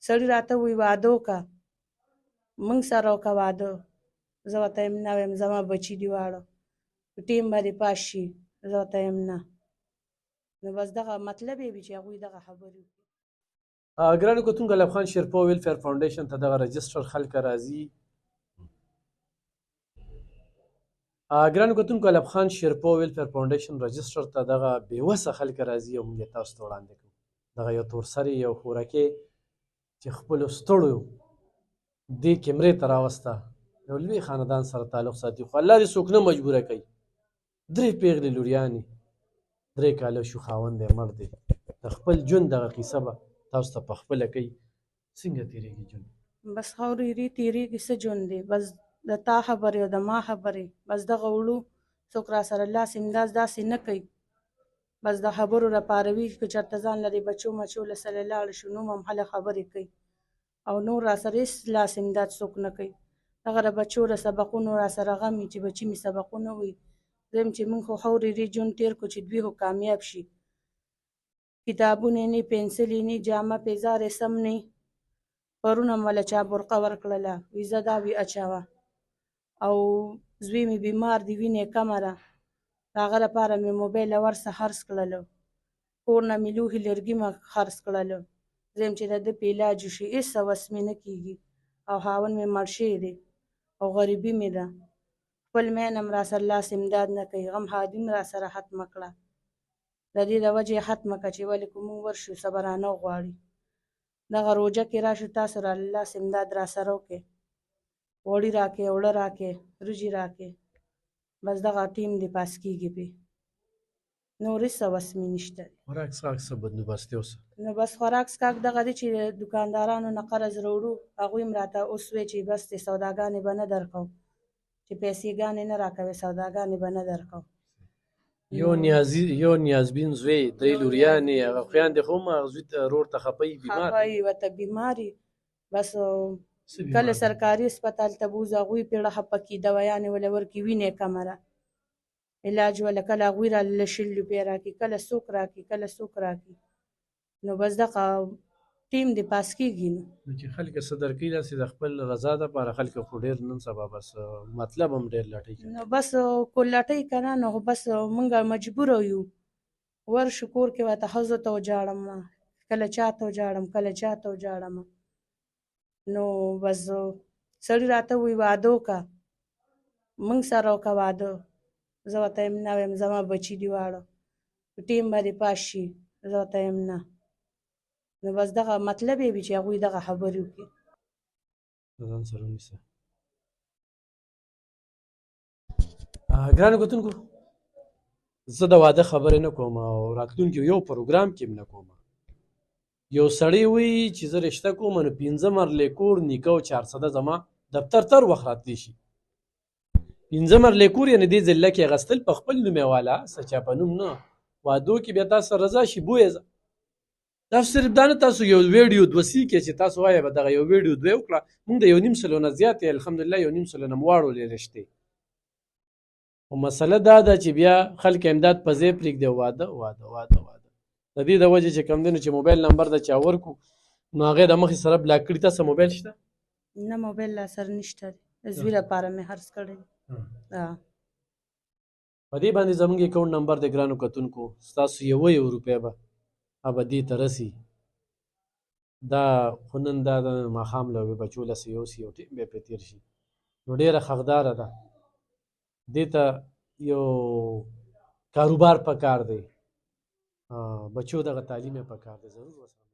سړي راته ووایي واده وکړه موږ سره وکړه واده. زه ورته یم نه ویم زما بچي دي واړه په ټیم به دې پاس شي. زه ورته یم نه. نو بس دغه مطلب یې وي چې هغوی دغه خبرې وکړي. ګرانو کتونکو ګلاب خان شیرپا ویلفیر فاونډیشن ته دغه رجسټر خلک راځي. ګرانو کتونکو ګلاب خان شیرپا ویلفیر فاونډیشن رجسټر ته دغه بېوسه خلک راځي او موږ یې تاسو ته وړاندې کوو. دغه یو تورسرې یو خورکې چې خپلو ستړو دې کیمرې ته راوسته یو لوی خاندان سره تعلق ساتي، خو الله دې څوک نه مجبوره کوي. 3 پېغلې لوریانې 3 کاله شو خاوند یې مړ دی. د خپل ژوند دغه کیسه به تاسو ته پخپله کوي. څنګه تېرېږي ژوند؟ بس خاورې تېرېږي څه ژوند دی، بس د تا خبرې او د ما خبرې بس دغه وړو. څوک را سره لاس امداد داسې نه کوي، بس د خبرو لپاره وي که چېرته ځان له دې بچو مچو له سره لاړ شو نو هم هله خبرې کوي او نور را سره هېڅ لاس امداد څوک نه کوي. دغه د بچو د سبقونو را سره غم وي چې بچي مې سبقونه وایي. دویم چې موږ خو خورې ژوند تېر کړو چې دوی خو کامیاب شي. کتابونه نه، پنسلې نه، جامه پیزار یې سم نه. پرون هم وله چا برقه ورکړله وي زه دا وي اچوه. او زوی مې بیمار دی وینې کمه ده، د هغه لپاره مې موبایل او هر څه خرڅ کړلو. کور نه مې لوښي لرګي مې خرڅ کړلو. دویم چې د ده په علاج وشي هېڅ هوس مې نه کېږي او خاوند مې مړ شوی دی او غریبي مې ده. خپل میین هم را سره لاس امداد نه کوي. غم ښادي هم را سره ختمه کړه. د دې د وجې یې ختمه کړه چې ولې که موږ ورشو صبرانه غواړي. دغه روژه کې راشو تاسو را لاس امداد را سره وکړئ. غوړي راکړئ، اوړه راکړئ، وریجې راکړئ. بس دغه ټیم دې پاس کېږي پې. نور هېڅ هوس مې نشته. خوراک څښاک څه بندوبست یې اوسه؟ نو بس خوراک څښاک دغه دی چې دوکاندارانو نه قرض راوړو. هغوی هم راته اوس وایي چې بس دې سوداګانې به نه درکوو، چې پیسېګانې نه راکوې سوداګانې به نه درکوو. یو نیازبین زوی 3 لوریانې هغه خویندې خو هم هغه زوی ته رور ته خفه وي، بیمار خفه وي ورته بیمار وي. بس کله سرکاري هسپتال ته بوځو هغوی پېړه خفه کي، دوایانې وله ورکړي، وینې کمه ده، علاج وله کله هغوی را له 100 روپۍ راکړي، کله څوک راکړي، کله څوک راکړي. نو بس دغه ټیم دې پاس کېږي. نو چې خلک څه درکوي داسې د خپل رضا دپاره خلک خو ډېر نن سبا بس مطلب هم ډېر لټوي. نو بس کو لټوي که نه نو بس موږ مجبوره یو ورشو کور کې ورته ښځو ته وجاړم، کله چا ته وجاړم، کله چا ته وجاړم. نو بس سړي راته ووایي واده وکړه موږ سره وکړه واده. زه ورته یم نه ویم زما بچي دي واړه په ټیم به دې پاس شي. زه ورته یم نه. نو بس دغه مطلب یې وي چې هغوی دغه خبرې وکړي. ځان سره ونیسه. ګرانو کتونکو زه د واده خبرې نه کوم او راتلونکي یو پروګرام کې هم نه کوم. یو سړی وایي چې زه رشته کوم نو 15 مرلې کور نیکه او 400 زما دفتر تر وخت راتلی شي. 15 مرلې کور یعنې دې ځله کې اخیستل په خپل نوم یې واله څه چا په نوم نه. وادو کې بیا تاسو رضا شي بویه ځه. تاسو صرف دا نه تاسو یو ویډیو 2 کې چې تاسو وایه به دغه یو ویډیو 2 وکړه. موږ د 1.5 نه زیات الحمدلله 1.5 نه واړولې رشتې. خو مسله دا ده چې بیا خلک امداد په ځای پرېږدي واده واده واده واده. د دې د وجې چې کوم دی نو چې موبایل نمبر د چا ورکړو نو هغې د مخې سره بلاک کړي. تاسو موبایل شته؟ نه موبایل لا سره نشته دی. د زوی لپاره مې خرڅ کړی دی. په دې باندې زموږ اکاونټ نمبر د ګرانو کتونکو ستاسو 1 روپۍ به ابدي ته رسي. دا خو نن دا د ماښام له بچو لسې یوسي یو ټیم به پرې تېر شي نو ډېره حقداره ده. دې ته یو کاروبار پکار دی، بچو دغه تعلیم یې پکار دی ضرور ورسره